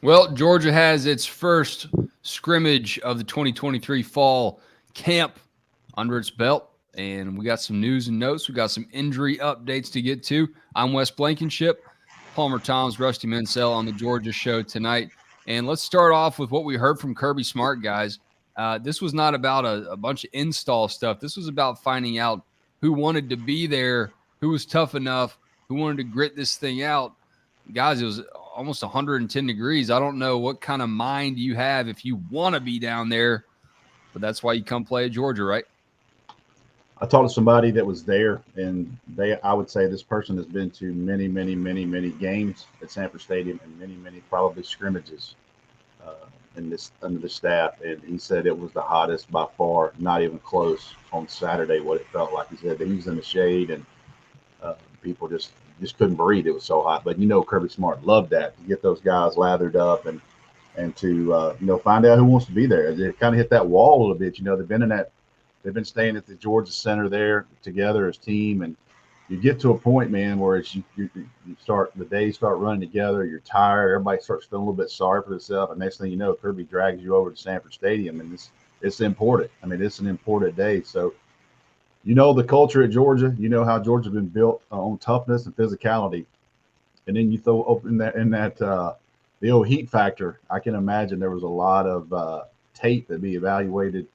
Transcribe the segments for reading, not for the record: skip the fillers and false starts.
Well, Georgia has its first scrimmage of the 2023 fall camp under its belt, and we got some news and notes. We got some injury updates to get to. I'm Wes Blankenship, Palmer Thomas, Rusty Mansell on the Georgia show tonight. And let's start off with what we heard from Kirby Smart, guys. This was not about a bunch of install stuff. This was about finding out who wanted to be there, who was tough enough, who wanted to grit this thing out. Guys, it was almost 110 degrees. I don't know what kind of mind you have if you want to be down there, but that's why you come play at Georgia, right? I talked to somebody that was there, and I would say this person has been to many, many, many, many games at Sanford Stadium and many, many probably scrimmages under the staff. And he said it was the hottest by far, not even close on Saturday, what it felt like. He said that he was in the shade and people just couldn't breathe. It was so hot. But Kirby Smart loved that, to get those guys lathered up and to find out who wants to be there. They kind of hit that wall a little bit. They've been staying at the Georgia Center there together as team, and you get to a point, man, where the days start running together. You're tired. Everybody starts feeling a little bit sorry for themselves, and next thing you know, Kirby drags you over to Sanford Stadium, and it's important. I mean, it's an important day. So, the culture at Georgia. You know how Georgia's been built on toughness and physicality, and then you throw open that the old heat factor. I can imagine there was a lot of tape that be evaluated,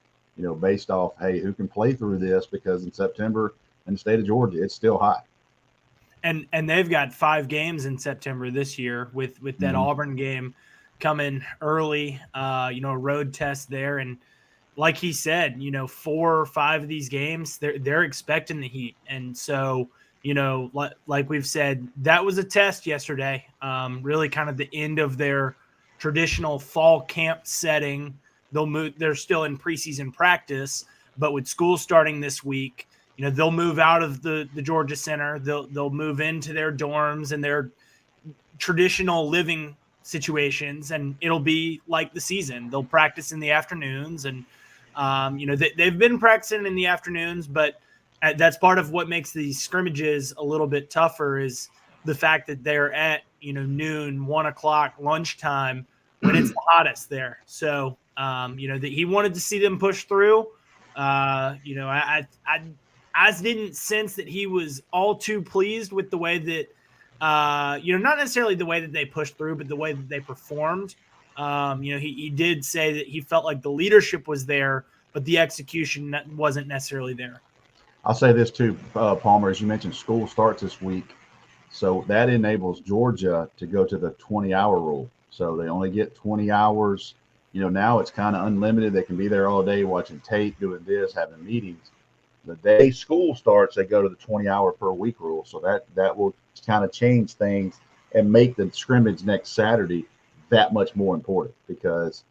based off, hey, who can play through this? Because in September in the state of Georgia, it's still hot. And they've got 5 games in September this year with that Auburn game coming early, a road test there. And like he said, 4 or 5 of these games, they're expecting the heat. And so, like we've said, that was a test yesterday, really kind of the end of their traditional fall camp setting. They're still in preseason practice, but with school starting this week, they'll move out of the Georgia Center. They'll move into their dorms and their traditional living situations, and it'll be like the season. They'll practice in the afternoons, and they've been practicing in the afternoons, but that's part of what makes these scrimmages a little bit tougher is the fact that they're at noon, 1 o'clock, lunchtime when it's the hottest there. So that he wanted to see them push through. I didn't sense that he was all too pleased with the way that, not necessarily the way that they pushed through, but the way that they performed. He did say that he felt like the leadership was there, but the execution wasn't necessarily there. I'll say this too, Palmer, as you mentioned, school starts this week. So that enables Georgia to go to the 20-hour rule. So they only get 20 hours. Now it's kind of unlimited. They can be there all day watching tape, doing this, having meetings. The day school starts, they go to the 20-hour per week rule. So that will kind of change things and make the scrimmage next Saturday that much more important, because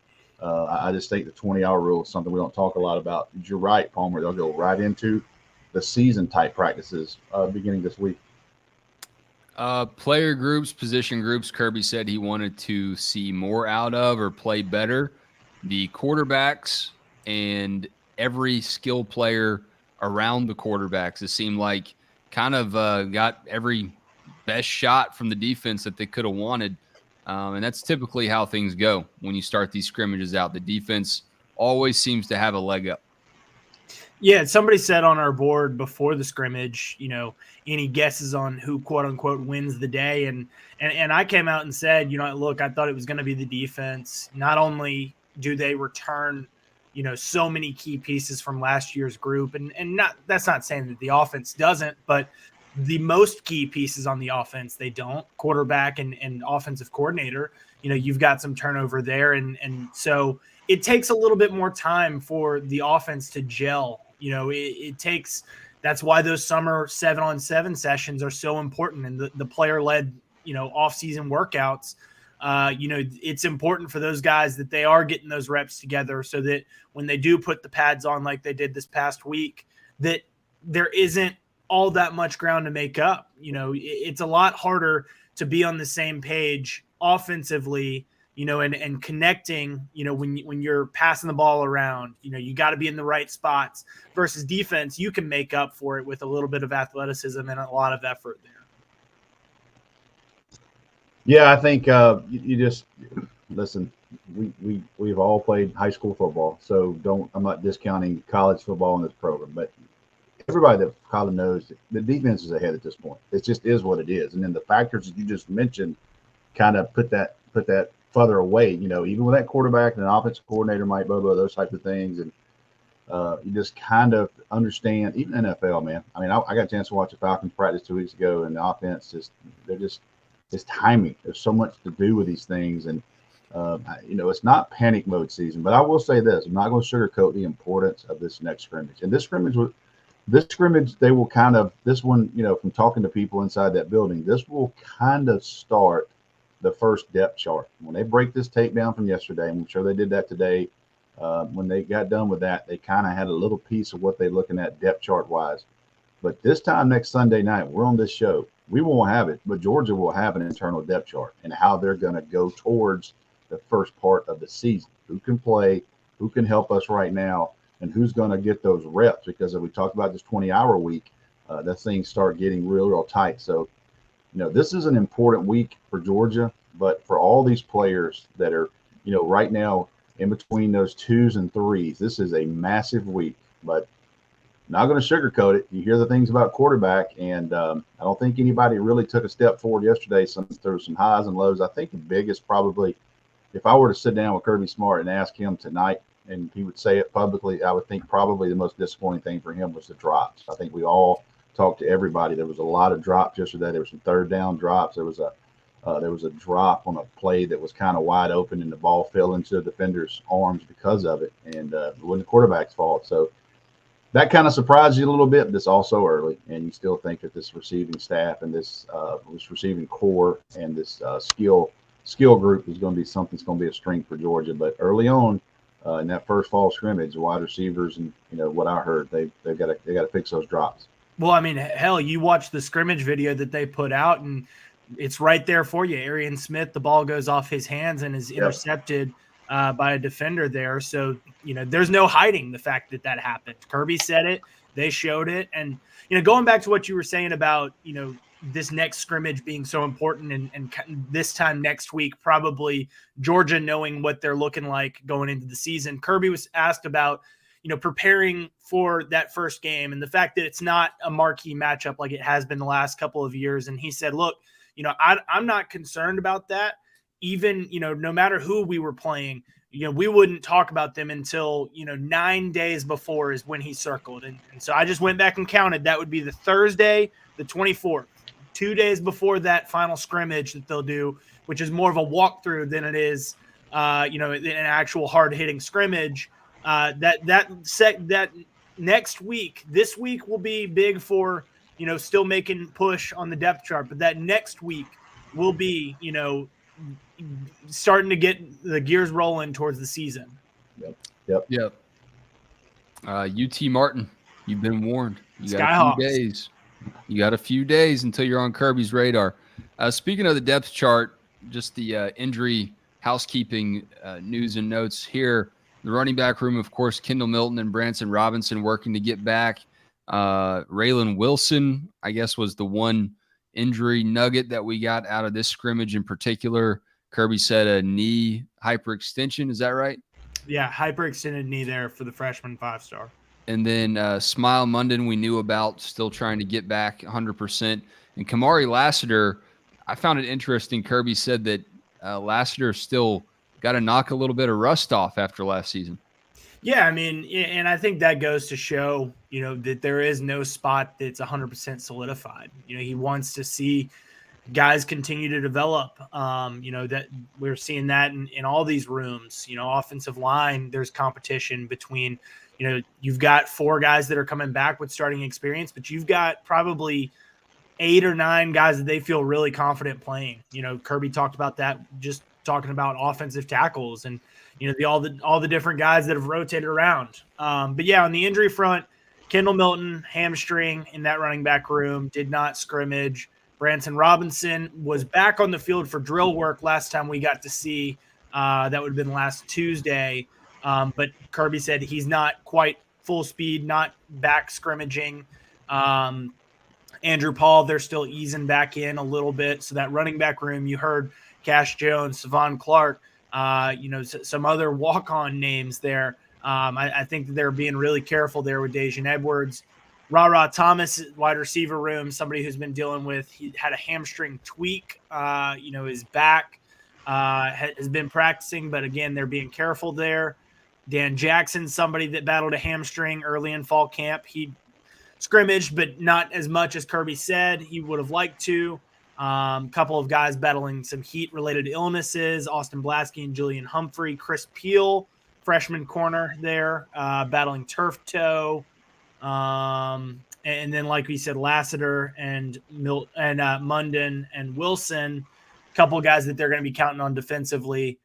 I just think the 20-hour rule is something we don't talk a lot about. You're right, Palmer. They'll go right into the season type practices beginning this week. Player groups, position groups, Kirby said he wanted to see more out of or play better. The quarterbacks and every skill player around the quarterbacks, it seemed like kind of got every best shot from the defense that they could have wanted. And that's typically how things go when you start these scrimmages out. The defense always seems to have a leg up. Yeah, somebody said on our board before the scrimmage, any guesses on who, quote unquote, wins the day. And I came out and said, look, I thought it was going to be the defense. Not only do they return, so many key pieces from last year's group, and that's not saying that the offense doesn't, but the most key pieces on the offense, they don't. Quarterback and offensive coordinator, you've got some turnover there. And so it takes a little bit more time for the offense to gel. It takes – that's why those summer 7-on-7 sessions are so important, and the player-led, off-season workouts. It's important for those guys that they are getting those reps together so that when they do put the pads on like they did this past week, that there isn't all that much ground to make up. It's a lot harder to be on the same page offensively, and connecting, when you're passing the ball around, you got to be in the right spots versus defense. You can make up for it with a little bit of athleticism and a lot of effort there. Yeah, I think you just listen, we've all played high school football, so I'm not discounting college football in this program, but everybody that Colin knows the defense is ahead at this point. It just is what it is. And then the factors that you just mentioned kind of put that further away, even with that quarterback and an offensive coordinator, Mike Bobo, those types of things. And you just kind of understand, even NFL, man. I mean, I got a chance to watch the Falcons practice 2 weeks ago, and the offense it's timing. There's so much to do with these things. And, it's not panic mode season, but I will say this, I'm not going to sugarcoat the importance of this next scrimmage. And this scrimmage, they will kind of, this one, from talking to people inside that building, this will kind of start the first depth chart. When they break this tape down from yesterday, and I'm sure they did that today, when they got done with that, they kind of had a little piece of what they're looking at depth chart wise. But this time next Sunday night, we're on this show. We won't have it, but Georgia will have an internal depth chart and how they're going to go towards the first part of the season. Who can play, who can help us right now, and who's going to get those reps, because if we talk about this 20-hour week, that things start getting real tight. So, this is an important week for Georgia, but for all these players that are, right now in between those 2s and 3s, this is a massive week. But not going to sugarcoat it. You hear the things about quarterback, and I don't think anybody really took a step forward yesterday. There were some highs and lows. I think the biggest probably, if I were to sit down with Kirby Smart and ask him tonight, and he would say it publicly, I would think probably the most disappointing thing for him was the drops. I think we all talked to everybody. There was a lot of drops yesterday. There were some third down drops. There was a drop on a play that was kind of wide open, and the ball fell into the defender's arms because of it, and it wasn't the quarterback's fault. So that kind of surprised you a little bit, but it's also early, and you still think that this receiving staff and this receiving core and this skill group is going to be something that's going to be a strength for Georgia. But early on, in that first fall scrimmage, the wide receivers and what I heard, they've got to fix those drops. Well, I mean, hell, you watch the scrimmage video that they put out, and it's right there for you. Arian Smith, the ball goes off his hands and is intercepted by a defender there. So, there's no hiding the fact that happened. Kirby said it. They showed it. And, going back to what you were saying about, this next scrimmage being so important and this time next week, probably Georgia knowing what they're looking like going into the season. Kirby was asked about, preparing for that first game and the fact that it's not a marquee matchup like it has been the last couple of years. And he said, look, I'm not concerned about that. Even, no matter who we were playing, we wouldn't talk about them until, 9 days before is when he circled. And so I just went back and counted. That would be the Thursday, the 24th. 2 days before that final scrimmage that they'll do, which is more of a walkthrough than it is, an actual hard-hitting scrimmage. That next week, this week will be big for, still making push on the depth chart, but that next week will be, starting to get the gears rolling towards the season. Yep. UT Martin, you've been warned. You got Skyhawks. a few days. You got a few days until you're on Kirby's radar. Speaking of the depth chart, just the injury housekeeping news and notes here. The running back room, of course, Kendall Milton and Branson Robinson working to get back. Raylan Wilson, I guess, was the one injury nugget that we got out of this scrimmage in particular. Kirby said a knee hyperextension. Is that right? Yeah, hyperextended knee there for the freshman 5-star. And then Smile Munden, we knew about, still trying to get back 100%. And Kamari Lassiter, I found it interesting. Kirby said that Lassiter still got to knock a little bit of rust off after last season. Yeah, I mean, and I think that goes to show, that there is no spot that's 100% solidified. He wants to see guys continue to develop. That we're seeing that in all these rooms. Offensive line, there's competition between – you've got 4 guys that are coming back with starting experience, but you've got probably 8 or 9 guys that they feel really confident playing. Kirby talked about that, just talking about offensive tackles and, all the different guys that have rotated around. But yeah, on the injury front, Kendall Milton, hamstring in that running back room, did not scrimmage. Branson Robinson was back on the field for drill work last time we got to see. That would have been last Tuesday. But Kirby said he's not quite full speed, not back scrimmaging. Andrew Paul, they're still easing back in a little bit. So that running back room, you heard Cash Jones, Savon Clark, some other walk-on names there. I think that they're being really careful there with Dejan Edwards. Ra Thomas, wide receiver room, somebody who's been dealing with, he had a hamstring tweak, his back, has been practicing, but again, they're being careful there. Dan Jackson, somebody that battled a hamstring early in fall camp. He scrimmaged, but not as much as Kirby said he would have liked to. Couple of guys battling some heat-related illnesses, Austin Blasky and Julian Humphrey. Chris Peel, freshman corner there, battling turf toe. And then, like we said, Lassiter and Munden and Wilson, a couple of guys that they're going to be counting on defensively.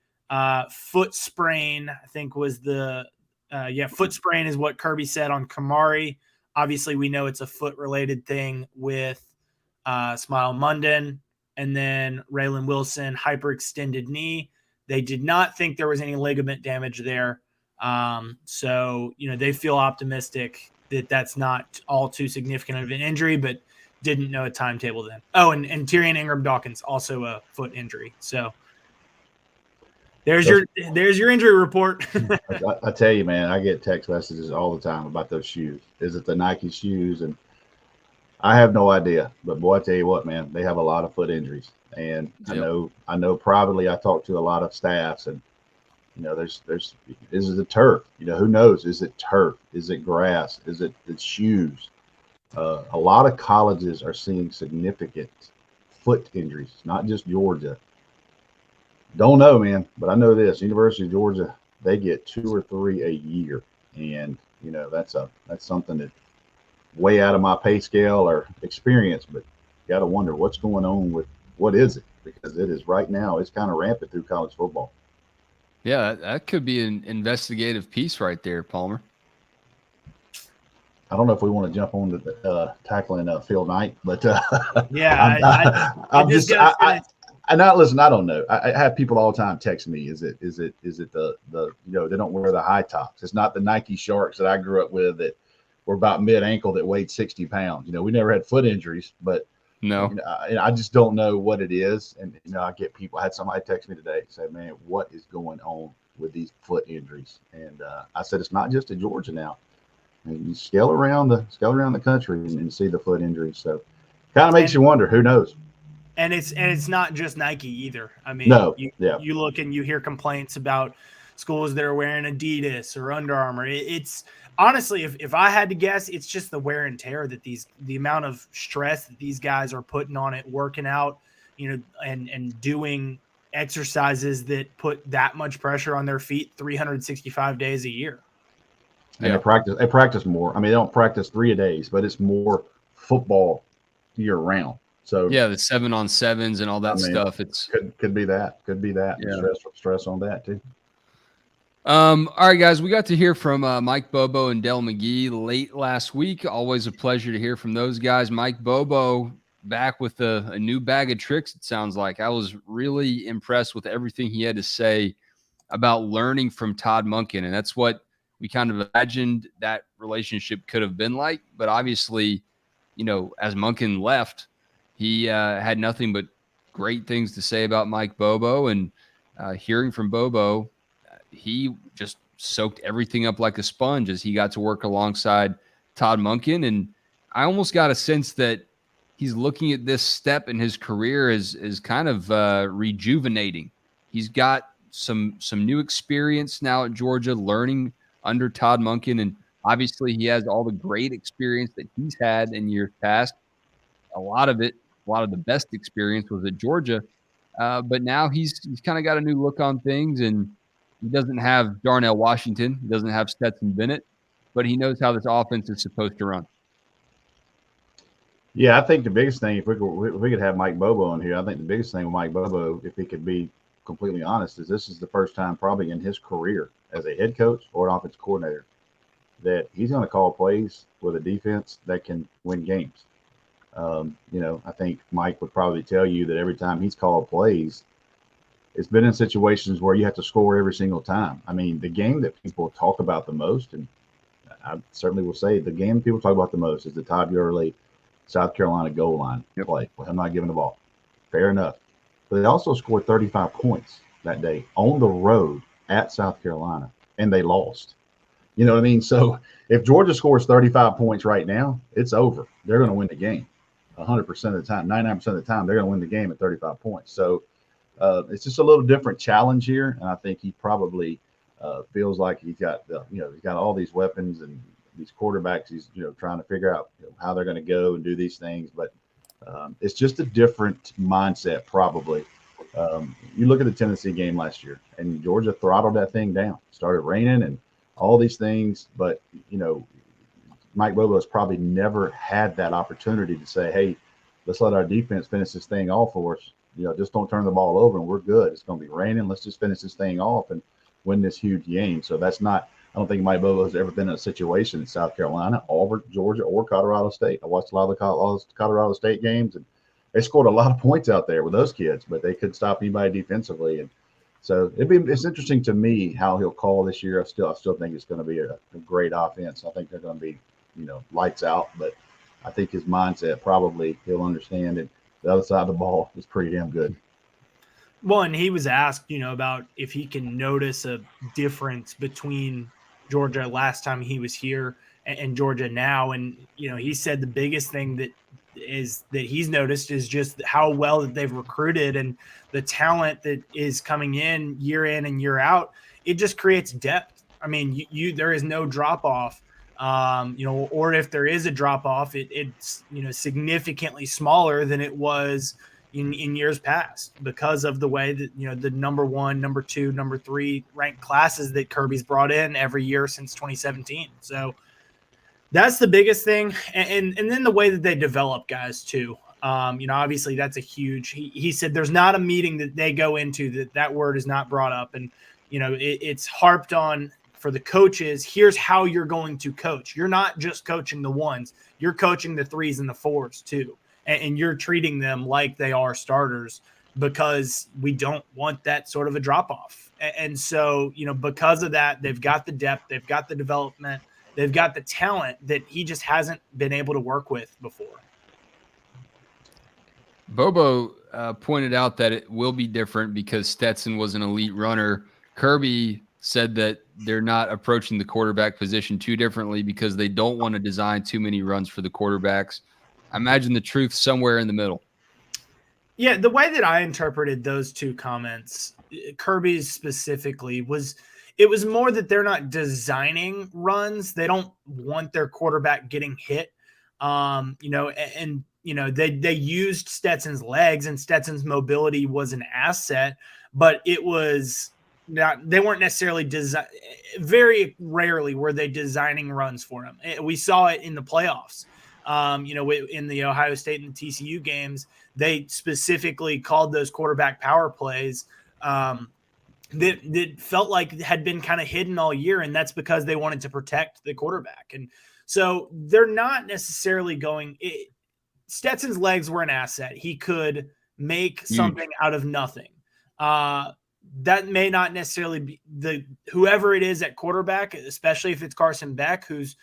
Foot sprain, I think was foot sprain is what Kirby said on Kamari. Obviously, we know it's a foot-related thing with Smile Munden, and then Raylan Wilson, hyperextended knee. They did not think there was any ligament damage there. So, they feel optimistic that that's not all too significant of an injury, but didn't know a timetable then. Oh, and Tyrion Ingram Dawkins, also a foot injury. So there's your injury report. I tell you, man, I get text messages all the time about those shoes. Is it the Nike shoes? And I have no idea, but boy, I tell you what, man, they have a lot of foot injuries. And yep. I know privately, I talked to a lot of staffs, and is it turf? Who knows? Is it turf? Is it grass? Is it the shoes? A lot of colleges are seeing significant foot injuries, not just Georgia. Don't know, man, but I know this: University of Georgia, they get 2 or 3 a year, and that's something that way out of my pay scale or experience. But you got to wonder what's going on with what is it, because it is right now. It's kind of rampant through college football. Yeah, that could be an investigative piece right there, Palmer. I don't know if we want to jump on to tackling Phil Knight, but yeah, listen. I don't know. I have people all the time text me. Is it the they don't wear the high tops? It's not the Nike Sharks that I grew up with that were about mid ankle that weighed 60 pounds. We never had foot injuries, but no, I just don't know what it is. And I get people. I had somebody text me today say, "Man, what is going on with these foot injuries?" And I said, it's not just in Georgia now. And you scale around the country and see the foot injuries. So, kind of makes you wonder. Who knows? And it's not just Nike either. I mean, you look and you hear complaints about schools that are wearing Adidas or Under Armour. It's honestly, if I had to guess, it's just the wear and tear that the amount of stress that these guys are putting on it, working out, and doing exercises that put that much pressure on their feet 365 days a year. And they practice more. I mean, they don't practice 3 a days, but it's more football year round. So yeah, the 7-on-7s and all that stuff. It's could be that. Yeah. Stress on that too. All right, guys, we got to hear from Mike Bobo and Dell McGee late last week. Always a pleasure to hear from those guys. Mike Bobo back with a new bag of tricks, it sounds like. I was really impressed with everything he had to say about learning from Todd Monken, and that's what we kind of imagined that relationship could have been like. But obviously, as Monken left, he had nothing but great things to say about Mike Bobo. And hearing from Bobo, he just soaked everything up like a sponge as he got to work alongside Todd Monken. And I almost got a sense that he's looking at this step in his career as kind of rejuvenating. He's got some new experience now at Georgia, learning under Todd Monken, and obviously he has all the great experience that he's had in years past. A lot of the best experience was at Georgia, but now he's kind of got a new look on things, and he doesn't have Darnell Washington, he doesn't have Stetson Bennett, but he knows how this offense is supposed to run. Yeah, I think the biggest thing, if we could have Mike Bobo on here, I think the biggest thing with Mike Bobo, if he could be completely honest, is this is the first time probably in his career as a head coach or an offensive coordinator that he's going to call plays with a defense that can win games. I think Mike would probably tell you that every time he's called plays, it's been in situations where you have to score every single time. I mean, the game that people talk about the most, and I certainly will say the game people talk about the most, is the Todd Gurley South Carolina goal line play with him not giving the ball. Fair enough. But they also scored 35 points that day on the road at South Carolina, and they lost. You know what I mean? So if Georgia scores 35 points right now, it's over. They're going to win the game 100% of the time, 99% of the time. They're going to win the game at 35 points. So it's just a little different challenge here, and I think he probably feels like he's got he's got all these weapons and these quarterbacks. He's trying to figure out how they're going to go and do these things, but it's just a different mindset probably. You look at the Tennessee game last year, and Georgia throttled that thing down. Started raining and all these things, but Mike Bobo has probably never had that opportunity to say, "Hey, let's let our defense finish this thing off for us. Just don't turn the ball over, and we're good. It's going to be raining. Let's just finish this thing off and win this huge game." So that's not. I don't think Mike Bobo has ever been in a situation in South Carolina, Auburn, Georgia, or Colorado State. I watched a lot of the Colorado State games, and they scored a lot of points out there with those kids, but they couldn't stop anybody defensively. And so it's interesting to me how he'll call this year. I still think it's going to be a great offense. I think they're going to be, lights out. But I think his mindset probably he'll understand it. The other side of the ball is pretty damn good. Well, and he was asked, about if he can notice a difference between Georgia last time he was here and Georgia now. And, he said the biggest thing that he's noticed is just how well that they've recruited and the talent that is coming in and year out. It just creates depth. I mean, there is no drop off, or if there is a drop off, it's significantly smaller than it was in years past because of the way that, the number 1, number 2, number 3 ranked classes that Kirby's brought in every year since 2017. So that's the biggest thing. And then the way that they develop guys too. Obviously that's a huge, he said there's not a meeting that they go into that word is not brought up. And, it's harped on for the coaches. Here's how you're going to coach. You're not just coaching the 1s, you're coaching the 3s and the 4s too. And you're treating them like they are starters because we don't want that sort of a drop off. And so, because of that, they've got the depth, they've got the development, they've got the talent that he just hasn't been able to work with before. Bobo pointed out that it will be different because Stetson was an elite runner. Kirby said that they're not approaching the quarterback position too differently because they don't want to design too many runs for the quarterbacks. I imagine the truth somewhere in the middle. Yeah, the way that I interpreted those two comments, Kirby's specifically, it was more that they're not designing runs. They don't want their quarterback getting hit. They used Stetson's legs, and Stetson's mobility was an asset, but it was not. They weren't necessarily very rarely were they designing runs for him. We saw it in the playoffs. In the Ohio State and the TCU games, they specifically called those quarterback power plays that felt like had been kind of hidden all year, and that's because they wanted to protect the quarterback. And so they're not necessarily going Stetson's legs were an asset. He could make something out of nothing. That may not necessarily be whoever it is at quarterback, especially if it's Carson Beck, who's,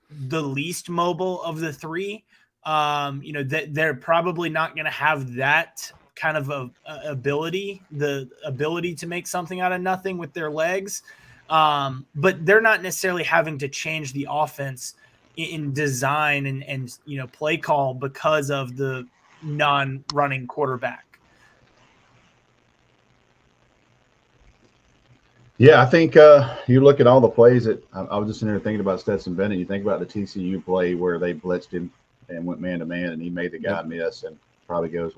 the least mobile of the 3. That they're probably not going to have that kind of ability to make something out of nothing with their legs. But they're not necessarily having to change the offense in design and play call because of the non-running quarterback. Yeah, I think you look at all the plays that I was just in there thinking about Stetson Bennett. You think about the TCU play where they blitzed him and went man to man, and he made the guy miss and probably goes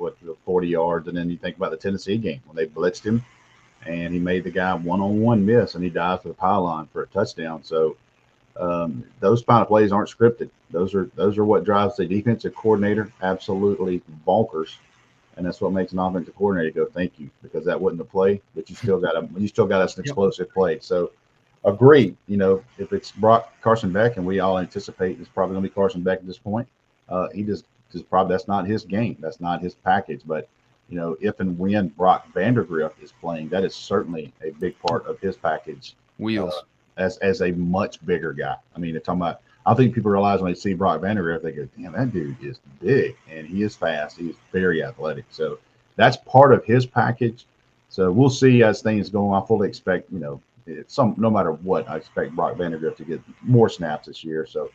40 yards. And then you think about the Tennessee game when they blitzed him and he made the guy one-on-one miss and he dives to the pylon for a touchdown. So those kind of plays aren't scripted. Those are what drives the defensive coordinator absolutely bonkers. And that's what makes an offensive coordinator go, thank you, because that wasn't the play, but you still got us an explosive play. So agree, if it's Carson Beck, and we all anticipate it's probably going to be Carson Beck at this point, he just probably, that's not his game. That's not his package. But, if and when Brock Vandergrift is playing, that is certainly a big part of his package. Wheels. As a much bigger guy. I mean, I think people realize when they see Brock Vandergrift, they go, damn, that dude is big and he is fast. He's very athletic. So that's part of his package. So we'll see as things go on. I fully expect, no matter what, I expect Brock Vandagriff to get more snaps this year. So,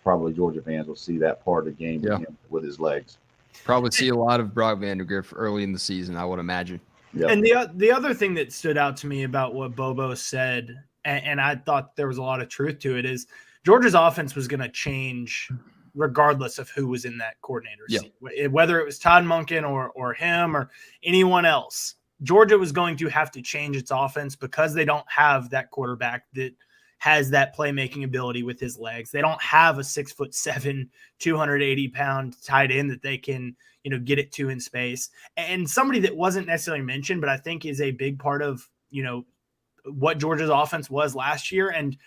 probably Georgia fans will see that part of the game with him with his legs. Probably see a lot of Brock Vandagriff early in the season, I would imagine. Yep. And the other thing that stood out to me about what Bobo said, and I thought there was a lot of truth to it, is Georgia's offense was going to change regardless of who was in that coordinator seat. Whether it was Todd Monken or him or anyone else, Georgia was going to have to change its offense because they don't have that quarterback that has that playmaking ability with his legs. They don't have a 6'7", 280-pound tight end that they can, get it to in space. And somebody that wasn't necessarily mentioned, but I think is a big part of, what Georgia's offense was last year and,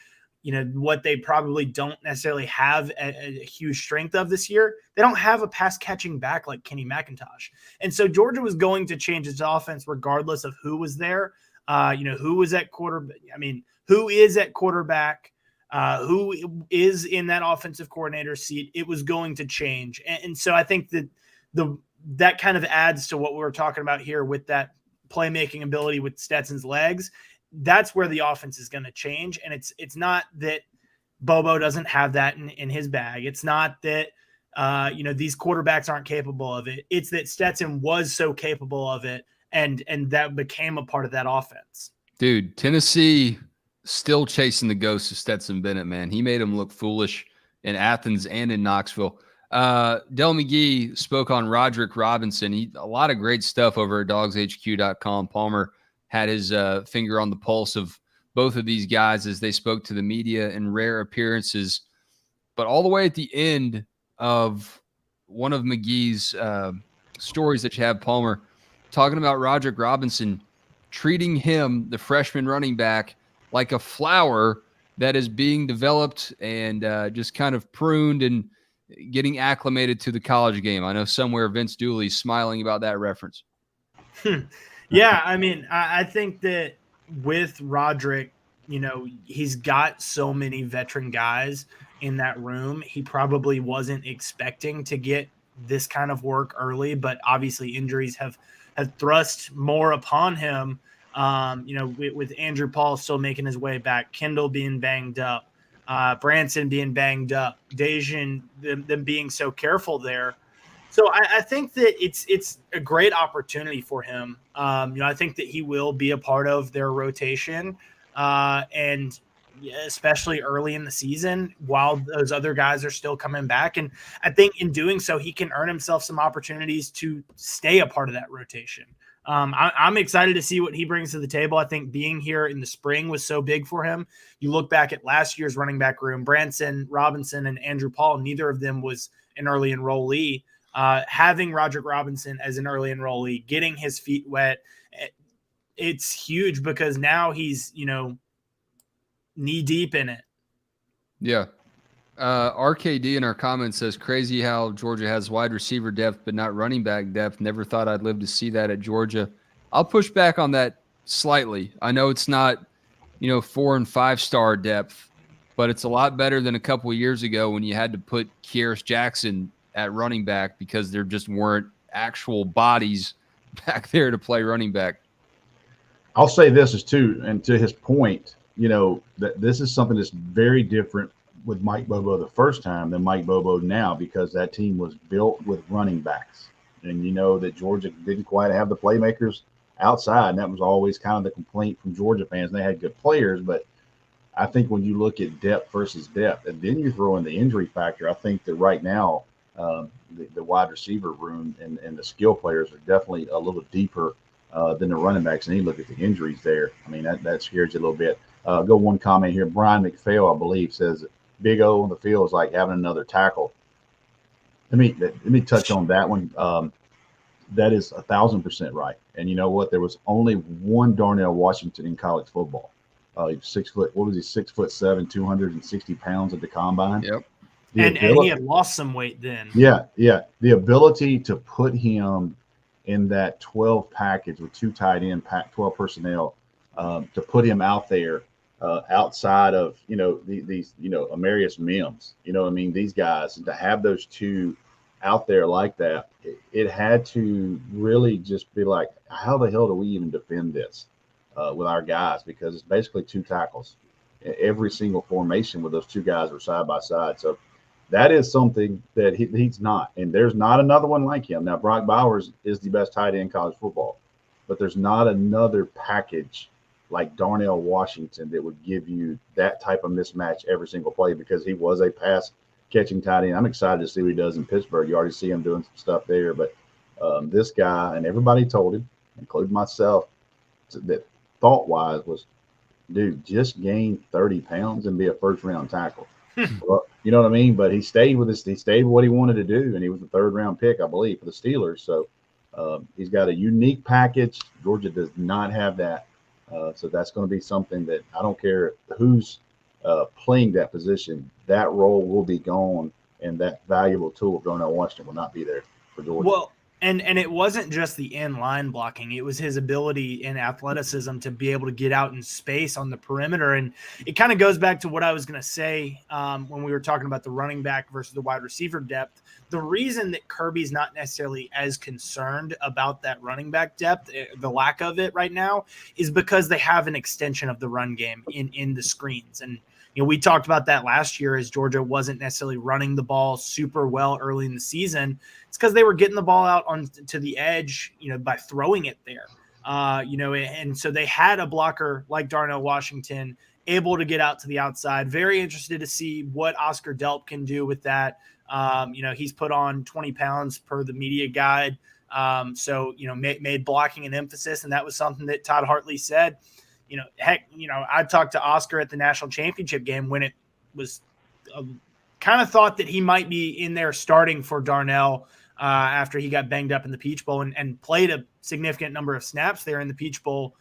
what they probably don't necessarily have a huge strength of this year. They don't have a pass catching back like Kenny McIntosh. And so Georgia was going to change its offense regardless of who was there, who was at quarterback. Who is at quarterback, who is in that offensive coordinator seat. It was going to change. And so I think that that kind of adds to what we were talking about here with that playmaking ability with Stetson's legs. That's where the offense is going to change. And it's not that Bobo doesn't have that in his bag. It's not that, these quarterbacks aren't capable of it. It's that Stetson was so capable of it. And that became a part of that offense. Dude, Tennessee still chasing the ghost of Stetson Bennett, man. He made him look foolish in Athens and in Knoxville. Del McGee spoke on Roderick Robinson. A lot of great stuff over at DawgsHQ.com. Palmer had his finger on the pulse of both of these guys as they spoke to the media in rare appearances. But all the way at the end of one of McGee's stories that you have, Palmer, talking about Roderick Robinson, treating him, the freshman running back, like a flower that is being developed and just kind of pruned and getting acclimated to the college game. I know somewhere Vince Dooley's smiling about that reference. Yeah, I think that with Roderick, he's got so many veteran guys in that room. He probably wasn't expecting to get this kind of work early, but obviously injuries have thrust more upon him. With Andrew Paul still making his way back, Kendall being banged up, Branson being banged up, Dejan, them being so careful there. So I think that it's a great opportunity for him. I think that he will be a part of their rotation, and especially early in the season while those other guys are still coming back. And I think in doing so, he can earn himself some opportunities to stay a part of that rotation. I'm excited to see what he brings to the table. I think being here in the spring was so big for him. You look back at last year's running back room, Branson, Robinson, and Andrew Paul, neither of them was an early enrollee. Having Roderick Robinson as an early enrollee, getting his feet wet, it's huge because now he's, knee deep in it. Yeah. RKD in our comments says, crazy how Georgia has wide receiver depth, but not running back depth. Never thought I'd live to see that at Georgia. I'll push back on that slightly. I know it's not, 4 and 5 star depth, but it's a lot better than a couple of years ago when you had to put Kieris Jackson at running back because there just weren't actual bodies back there to play running back. I'll say this is too, and to his point, that this is something that's very different with Mike Bobo the first time than Mike Bobo now, because that team was built with running backs. And that Georgia didn't quite have the playmakers outside. And that was always kind of the complaint from Georgia fans. They had good players, but I think when you look at depth versus depth, and then you throw in the injury factor, I think that right now the wide receiver room and the skill players are definitely a little deeper than the running backs. And you look at the injuries there. That scares you a little bit. Go one comment here. Brian McPhail, I believe, says Big O on the field is like having another tackle. Let me touch on that one. That is 1,000% right. And you know what? There was only one Darnell Washington in college football. He was 6 foot. What was he? 6'7", 260 pounds at the combine. Yep. And he had lost some weight then. Yeah. The ability to put him in that 12 package with 2 tight end, 12 personnel, to put him out there outside of these Amarius Mims, these guys, and to have those two out there like that, it had to really just be like, how the hell do we even defend this with our guys? Because it's basically 2 tackles. Every single formation with those 2 guys are side by side. So that is something that he's not. And there's not another one like him. Now, Brock Bowers is the best tight end in college football, but there's not another package like Darnell Washington that would give you that type of mismatch every single play, because he was a pass catching tight end. I'm excited to see what he does in Pittsburgh. You already see him doing some stuff there, but this guy, and everybody told him, including myself, that thought-wise was, dude, just gain 30 pounds and be a first-round tackle. Well, you know what I mean? But he stayed with us. He stayed with what he wanted to do, and he was the 3rd-round pick, I believe, for the Steelers. So he's got a unique package. Georgia does not have that. So that's going to be something that I don't care who's playing that position, that role will be gone, and that valuable tool of Darnell Washington will not be there for Georgia. Well, and it wasn't just the in-line blocking. It was his ability and athleticism to be able to get out in space on the perimeter. And it kind of goes back to what I was going to say when we were talking about the running back versus the wide receiver depth. The reason that Kirby's not necessarily as concerned about that running back depth, the lack of it right now, is because they have an extension of the run game in the screens. And we talked about that last year as Georgia wasn't necessarily running the ball super well early in the season. It's because they were getting the ball out to the edge, by throwing it there. And so they had a blocker like Darnell Washington able to get out to the outside. Very interested to see what Oscar Delp can do with that. He's put on 20 pounds per the media guide. Made blocking an emphasis, and that was something that Todd Hartley said. I talked to Oscar at the national championship game when it was kind of thought that he might be in there starting for Darnell after he got banged up in the Peach Bowl and played a significant number of snaps there in the Peach Bowl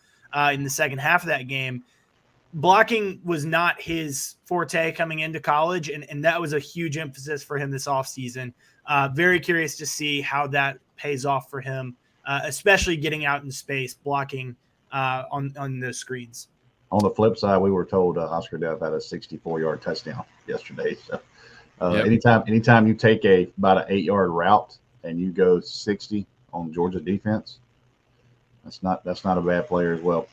in the second half of that game. Blocking was not his forte coming into college, and that was a huge emphasis for him this offseason. Very curious to see how that pays off for him, especially getting out in space, blocking on the screens. On the flip side, we were told Oscar Delp had a 64-yard touchdown yesterday. So anytime you take about an 8-yard route and you go 60 on Georgia defense, that's not a bad player as well.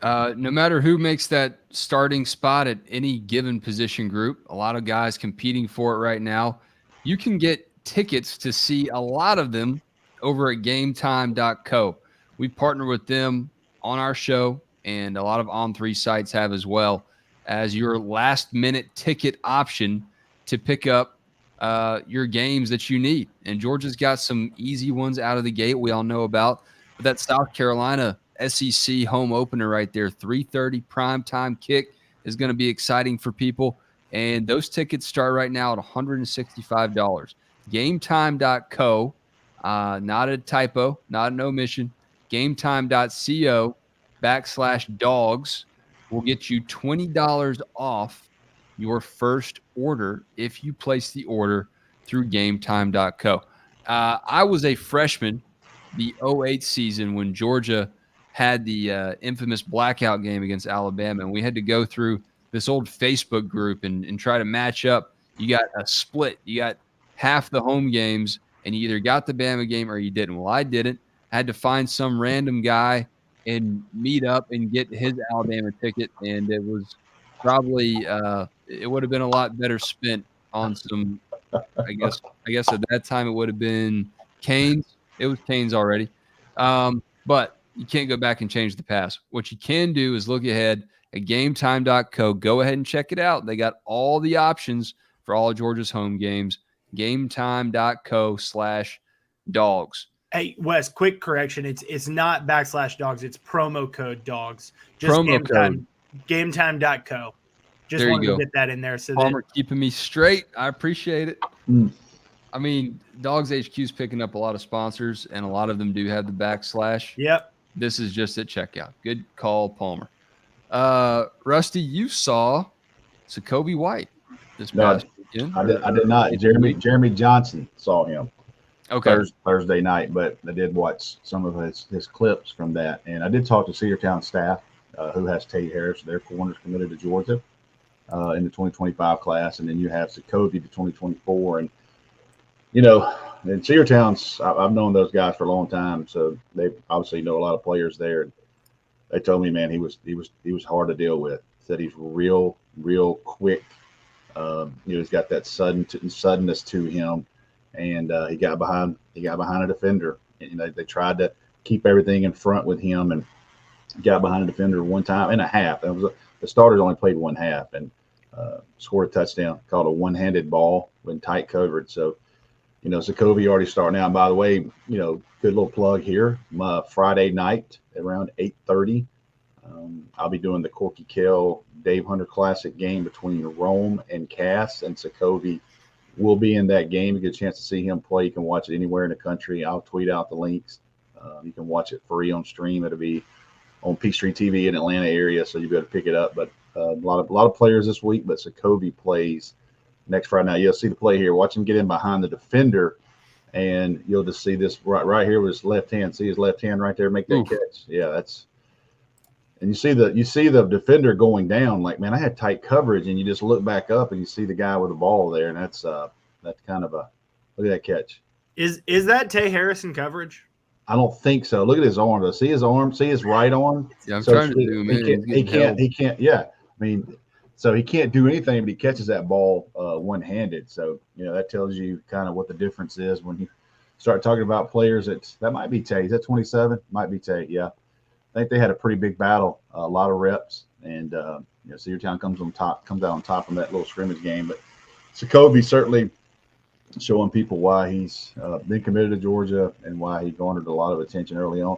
No matter who makes that starting spot at any given position group, a lot of guys competing for it right now. You can get tickets to see a lot of them over at GameTime.co. We partner with them on our show, and a lot of On3 sites have as well, as your last-minute ticket option to pick up your games that you need. And Georgia's got some easy ones out of the gate we all know about. But that South Carolina SEC home opener right there, 3:30 primetime kick, is going to be exciting for people. And those tickets start right now at $165. GameTime.co, not a typo, not an omission. GameTime.co/DawGS will get you $20 off your first order if you place the order through GameTime.co. I was a freshman the 2008 season when Georgia had the infamous blackout game against Alabama, and we had to go through this old Facebook group and try to match up. You got a split. You got half the home games, and you either got the Bama game or you didn't. Well, I didn't. I had to find some random guy and meet up and get his Alabama ticket, and it was probably it would have been a lot better spent on some. I guess at that time it would have been Canes. It was Canes already, but you can't go back and change the past. What you can do is look ahead at GameTime.co. Go ahead and check it out. They got all the options for all of Georgia's home games. GameTime.co/DawGS. Hey, Wes, quick correction. It's not /DawGS. It's promo code DawGS. Just Promo code. GameTime.co. Just there wanted you go. to get that in there. So Palmer keeping me straight. I appreciate it. Mm. I mean, DawgsHQ is picking up a lot of sponsors, and a lot of them do have the /. Yep. This is just at checkout. Good call, Palmer. Rusty, you saw Zamir White this past weekend. I did not. Jeremy Johnson saw him. Okay. Thursday night, but I did watch some of his clips from that, and I did talk to Cedartown staff who has Tate Harris, their corners committed to Georgia in the 2025 class, and then you have Sokovia, the 2024, and you know, in Cedartown's, I've known those guys for a long time, so they obviously know a lot of players there. They told me, man, he was hard to deal with. Said he's real quick. He's got that suddenness to him, and he got behind a defender. And they tried to keep everything in front with him, and got behind a defender one time and a half. The starters only played one half, and scored a touchdown, called a one-handed ball when tight covered. So, Sokovia already starting out. And by the way, good little plug here. Friday night around 8:30, I'll be doing the Corky Kell Dave Hunter Classic game between Rome and Cass, and Sokovia will be in that game. You get a chance to see him play. You can watch it anywhere in the country. I'll tweet out the links. You can watch it free on stream. It'll be on Peachtree TV in Atlanta area, so you'll be able to pick it up. But a lot of players this week, but Sokovia plays next Friday night. You'll see the play here. Watch him get in behind the defender, and you'll just see this right here with his left hand. See his left hand right there, make that catch. Yeah, and you see the defender going down. Like, man, I had tight coverage, and you just look back up and you see the guy with the ball there, and that's kind of a look at that catch. Is that Tay Harrison coverage? I don't think so. Look at his arm. Though. See his arm? See his right arm? Yeah, I'm trying to do, man. He can't. Yeah, I mean, so he can't do anything, but he catches that ball one-handed. So that tells you kind of what the difference is when you start talking about players. That might be Tay. Is that 27? Might be Tay. Yeah, I think they had a pretty big battle, a lot of reps, and Cedartown comes out on top in that little scrimmage game. But Sokovia certainly showing people why he's been committed to Georgia and why he garnered a lot of attention early on.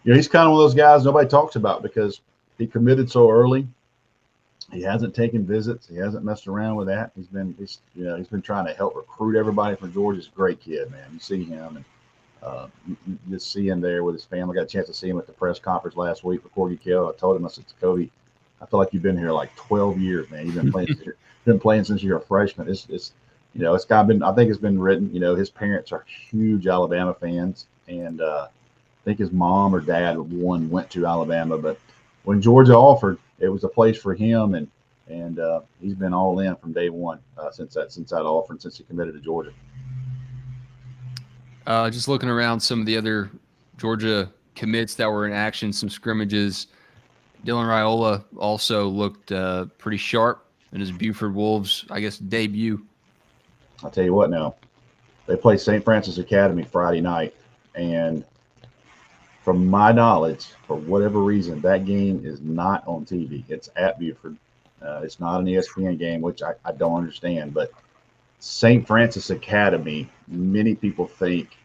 He's kind of one of those guys nobody talks about because he committed so early. He hasn't taken visits. He hasn't messed around with that. He's been trying to help recruit everybody for Georgia. He's a great kid, man. You see him, and you just see him there with his family. I got a chance to see him at the press conference last week for Corky Kell. I told him, I said, Sokovia, I feel like you've been here like 12 years, man. You've been playing since you're a freshman. It's kind of been, I think it's been written, his parents are huge Alabama fans. And I think his mom or dad went to Alabama. But when Georgia offered, it was a place for him. And he's been all in from day one since that offer and since he committed to Georgia. Just looking around some of the other Georgia commits that were in action, some scrimmages. Dylan Raiola also looked pretty sharp in his Buford Wolves, I guess, debut. I'll tell you what now. They play St. Francis Academy Friday night, and from my knowledge, for whatever reason, that game is not on TV. It's at Buford. It's not an ESPN game, which I don't understand. But St. Francis Academy, many people think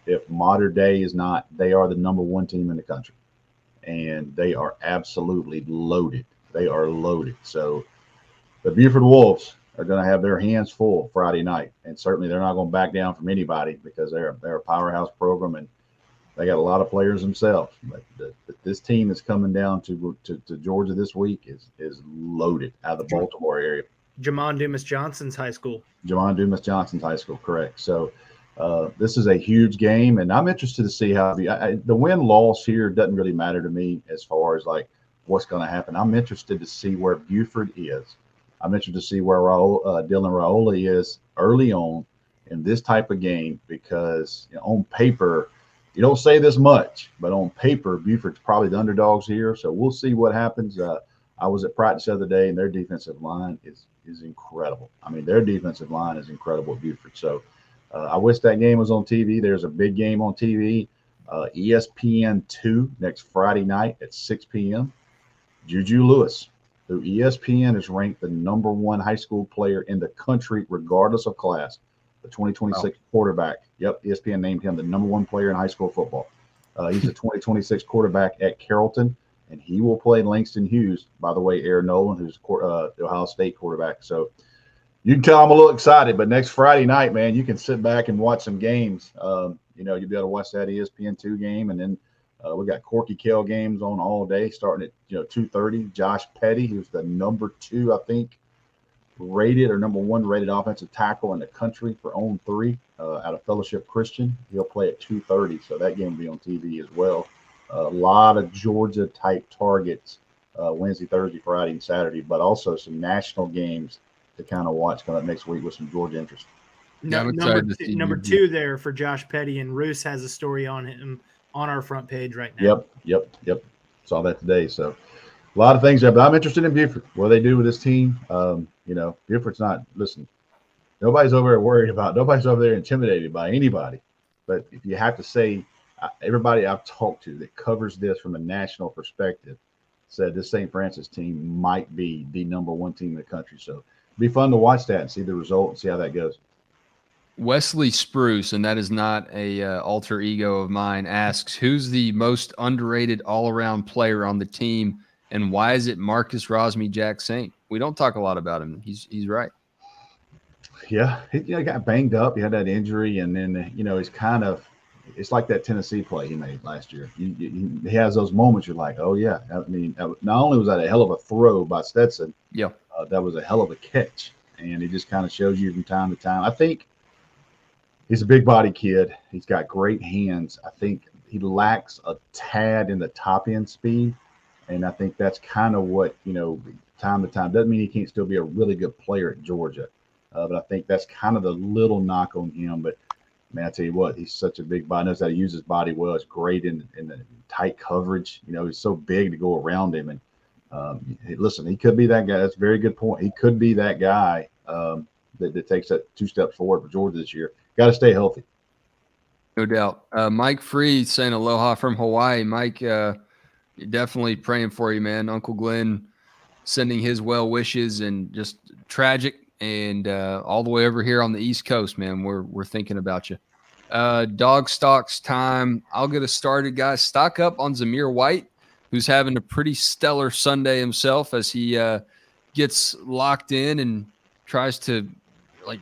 if Modern Day is not, they are the number one team in the country. And they are absolutely loaded. They are loaded. So the Buford Wolves are going to have their hands full Friday night. And certainly they're not going to back down from anybody because they're a powerhouse program and they got a lot of players themselves. But this team that's coming down to Georgia this week is loaded out of the Baltimore area. Jamon Dumas Johnson's high school. Jamon Dumas Johnson's high school, correct. So this is a huge game, and I'm interested to see how the win-loss here doesn't really matter to me as far as like what's going to happen. I'm interested to see where Buford is. I'm interested to see where Dylan Raiola is early on in this type of game because on paper, you don't say this much, but on paper, Buford's probably the underdogs here. So we'll see what happens. I was at practice the other day, and their defensive line is incredible. I mean, their defensive line is incredible at Buford. So I wish that game was on TV. There's a big game on TV, ESPN2 next Friday night at 6 p.m. Juju Lewis, who ESPN has ranked the number one high school player in the country, regardless of class, the 2026 quarterback. Yep, ESPN named him the number one player in high school football. He's the 2026 quarterback at Carrollton, and he will play Langston Hughes, by the way, Aaron Nolan, who's the Ohio State quarterback. So you can tell I'm a little excited, but next Friday night, man, you can sit back and watch some games. You'll be able to watch that ESPN2 game, and then we got Corky Kell games on all day, starting at 2:30. Josh Petty, who's the number 2, I think, rated or number 1 rated offensive tackle in the country for on 3 out of Fellowship Christian. He'll play at 2:30, so that game will be on TV as well. A lot of Georgia type targets Wednesday, Thursday, Friday, and Saturday, but also some national games to kind of watch coming up next week with some Georgia interest. Yeah, I'm number excited to see number you. 2 there for Josh Petty, and Roos has a story on him on our front page right now. Yep. Saw that today. So a lot of things there, but I'm interested in Buford. What they do with this team. Buford's not. Listen, nobody's over there worried about. Nobody's over there intimidated by anybody. But if you have to say, everybody I've talked to that covers this from a national perspective said this St. Francis team might be the number 1 team in the country. So it'd be fun to watch that and see the result and see how that goes. Wesley Spruce, and that is not a alter ego of mine, asks, who's the most underrated all-around player on the team, and why is it Marcus Rosemy Saint? We don't talk a lot about him. He's right. Yeah, he got banged up. He had that injury, and then he's kind of. It's like that Tennessee play he made last year. He has those moments you're like, oh yeah. I mean, not only was that a hell of a throw by Stetson, yeah, that was a hell of a catch, and it just kind of shows you from time to time. I think he's a big body kid. He's got great hands. I think he lacks a tad in the top end speed, and I think that's kind of what time to time doesn't mean he can't still be a really good player at Georgia, but I think that's kind of the little knock on him. But man, I tell you what, he's such a big body. Knows how to use his body well. It's great in the tight coverage. He's so big to go around him. And listen, he could be that guy. That's a very good point. He could be that guy that takes that 2 steps forward for Georgia this year. Got to stay healthy. No doubt. Mike Free saying aloha from Hawaii. Mike, definitely praying for you, man. Uncle Glenn sending his well wishes, and just tragic. And all the way over here on the East Coast, man, we're thinking about you. Dog stocks time. I'll get us started, guys. Stock up on Zamir White, who's having a pretty stellar Sunday himself as he gets locked in and tries to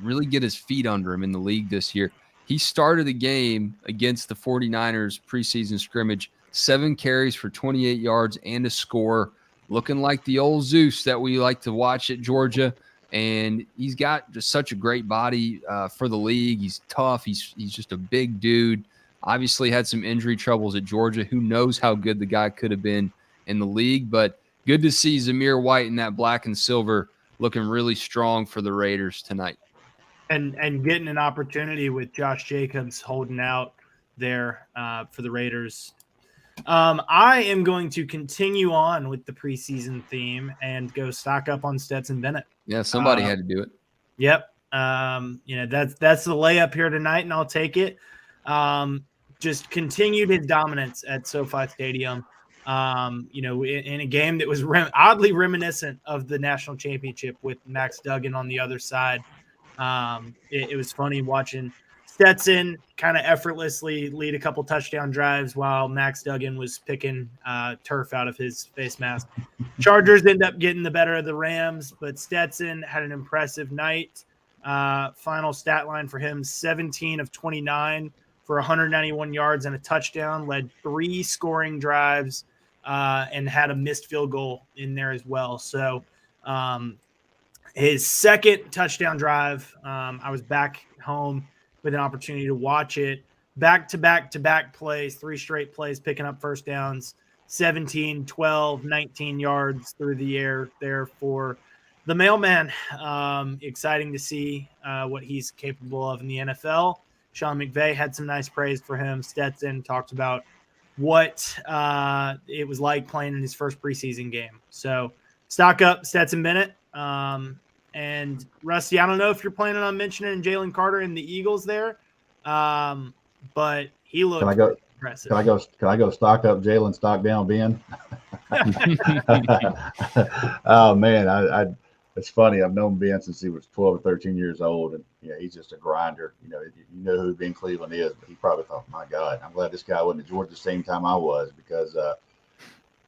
really get his feet under him in the league this year. He started the game against the 49ers preseason scrimmage, 7 carries for 28 yards and a score, looking like the old Zeus that we like to watch at Georgia. And he's got just such a great body for the league. He's tough. He's just a big dude. Obviously had some injury troubles at Georgia. Who knows how good the guy could have been in the league. But good to see Zamir White in that black and silver looking really strong for the Raiders tonight. And getting an opportunity with Josh Jacobs holding out there for the Raiders. I am going to continue on with the preseason theme and go stock up on Stetson Bennett. Yeah, somebody had to do it. Yep. That's the layup here tonight, and I'll take it. Just continued his dominance at SoFi Stadium. In a game that was oddly reminiscent of the national championship with Max Duggan on the other side. It was funny watching Stetson kind of effortlessly lead a couple touchdown drives while Max Duggan was picking turf out of his face mask. Chargers end up getting the better of the Rams, but Stetson had an impressive night. Final stat line for him, 17 of 29 for 191 yards and a touchdown, led 3 scoring drives, and had a missed field goal in there as well. So his second touchdown drive, I was back home with an opportunity to watch it. Back-to-back plays, 3 straight plays, picking up first downs, 17, 12, 19 yards through the air there for the mailman. Exciting to see what he's capable of in the NFL. Sean McVay had some nice praise for him. Stetson talked about what it was like playing in his first preseason game. So stock up Stetson Bennett. And Rusty, I don't know if you're planning on mentioning Jalen Carter and the Eagles there, but he looked impressive. Can I go stock up Jalen, stock down Ben? Oh man, it's funny. I've known Ben since he was 12 or 13 years old, and he's just a grinder. You know who Ben Cleveland is, but he probably thought, my God, I'm glad this guy wasn't at Georgia the same time I was, because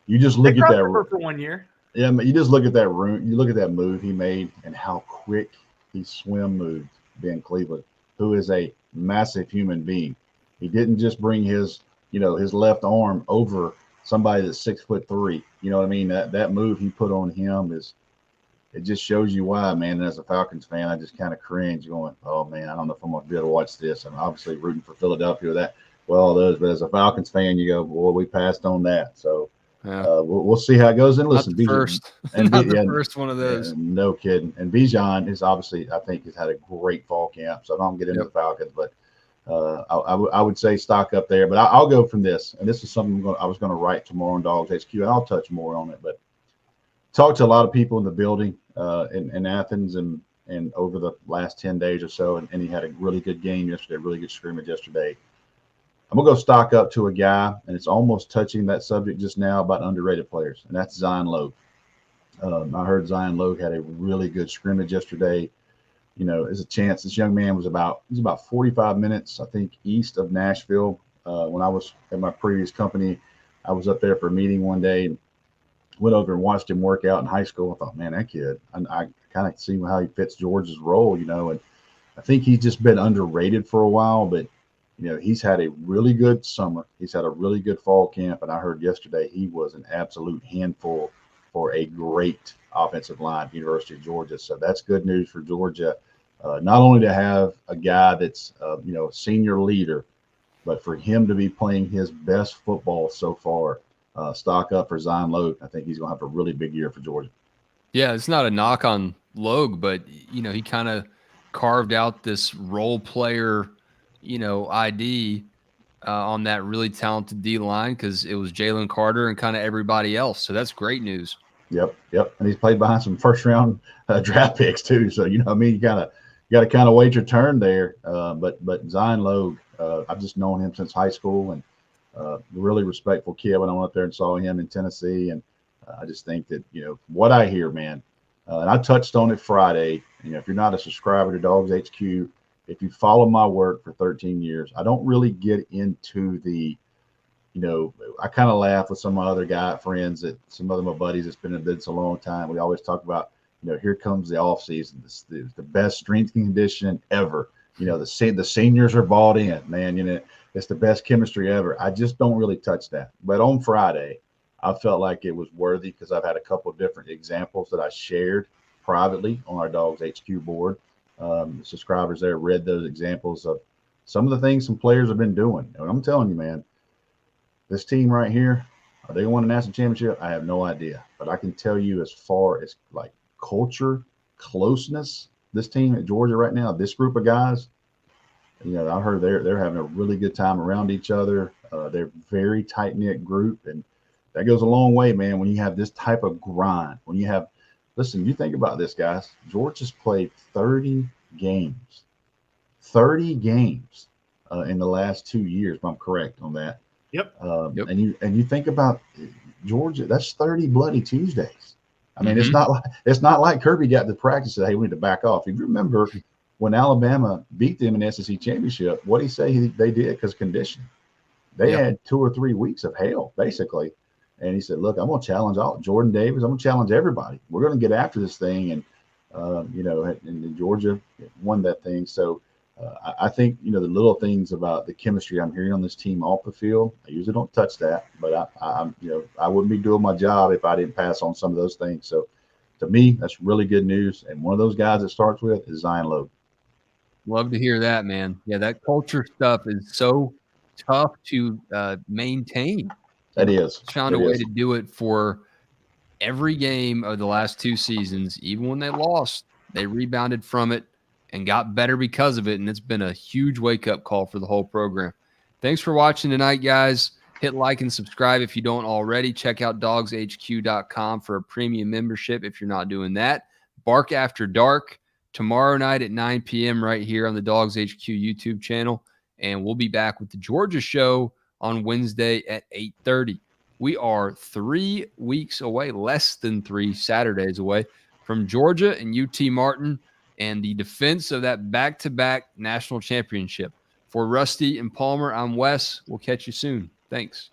you just look at that for 1 year. Yeah, you just look at that room. You look at that move he made and how quick he swim moved. Ben Cleveland, who is a massive human being, he didn't just bring his left arm over somebody that's 6'3". You know what I mean? That move he put on him it just shows you why, man. And as a Falcons fan, I just kind of cringe, going, "Oh man, I don't know if I'm gonna be able to watch this." I'm obviously rooting for Philadelphia with that. Well, all those, but as a Falcons fan, you go, "Boy, we passed on that." So. Yeah. We'll see how it goes. And listen, not the first, and not the first one of those. No kidding. And Bijan is obviously, I think, has had a great fall camp. So I don't get into the Falcons, but I would say stock up there. But I'll go from this, and this is something I was going to write tomorrow on DawgsHQ, and I'll touch more on it. But talk to a lot of people in the building in Athens and over the last 10 days or so, and he had a really good game yesterday, really good scrimmage yesterday. I'm going to go stock up to a guy, and it's almost touching that subject just now about underrated players, and that's Zion Lowe. I heard Zion Lowe had a really good scrimmage yesterday. You know, there's a chance this young man was about 45 minutes, I think, east of Nashville. When I was at my previous company, I was up there for a meeting one day, and went over and watched him work out in high school. I thought, man, that kid, I kind of see how he fits George's role, you know, and I think he's just been underrated for a while, but you know, he's had a really good summer. He's had a really good fall camp. And I heard yesterday he was an absolute handful for a great offensive line at the University of Georgia. So that's good news for Georgia. Not only to have a guy that's, you know, a senior leader, but for him to be playing his best football so far. Stock up for Zion Lowe. I think he's going to have a really big year for Georgia. Yeah, it's not a knock on Lowe, but, you know, he kind of carved out this role player, you know, ID on that really talented D line because it was Jalen Carter and kind of everybody else. So that's great news. Yep. And he's played behind some first round draft picks too. So, you know, I mean, you got to kind of wait your turn there. But Zion Lowe, I've just known him since high school, and really respectful kid. When I went up there and saw him in Tennessee, and I just think that, you know, what I hear, man, and I touched on it Friday. You know, if you're not a subscriber to DawgsHQ, if you follow my work for 13 years, I don't really get into the, you know, I kind of laugh with some of my other guy friends, that some of my buddies that's been in business a long time. We always talk about, you know, here comes the off season, the best strength conditioning ever. You know, the seniors are bought in, man. You know, it's the best chemistry ever. I just don't really touch that. But on Friday, I felt like it was worthy because I've had a couple of different examples that I shared privately on our DawgsHQ board. Subscribers there read those examples of some of the things some players have been doing. And I'm telling you, man, this team right here, are they going to win a national championship? I have no idea. But I can tell you, as far as like culture, closeness, this team at Georgia right now, this group of guys, you know, I heard they're having a really good time around each other. They're very tight-knit group, and that goes a long way, man, when you have this type of grind. When you have, listen, you think about this, guys. Georgia's played 30 games. 30 games in the last 2 years, if I'm correct on that. Yep. Yep. And you think about Georgia, that's 30 bloody Tuesdays. I mean, it's not like Kirby got to practice and said, hey, we need to back off. If you remember when Alabama beat them in the SEC championship, what did he say they did? Because conditioning. They had 2 or 3 weeks of hell, basically. And he said, look, I'm going to challenge Jordan Davis. I'm going to challenge everybody. We're going to get after this thing. And, you know, and Georgia won that thing. So I think, you know, the little things about the chemistry I'm hearing on this team off the field, I usually don't touch that. But, I'm you know, I wouldn't be doing my job if I didn't pass on some of those things. So, to me, that's really good news. And one of those guys it starts with is Zion Lowe. Love to hear that, man. Yeah, that culture stuff is so tough to maintain. That is. Found a way to do it for every game of the last 2 seasons. Even when they lost, they rebounded from it and got better because of it. And it's been a huge wake-up call for the whole program. Thanks for watching tonight, guys. Hit like and subscribe if you don't already. Check out DawgsHQ.com for a premium membership if you're not doing that. Bark After Dark tomorrow night at 9 p.m. right here on the DawgsHQ YouTube channel. And we'll be back with the Georgia show on Wednesday at 8:30. We are 3 weeks away, less than 3 Saturdays away from Georgia and UT Martin and the defense of that back-to-back national championship. For Rusty and Palmer, I'm Wes. We'll catch you soon. Thanks.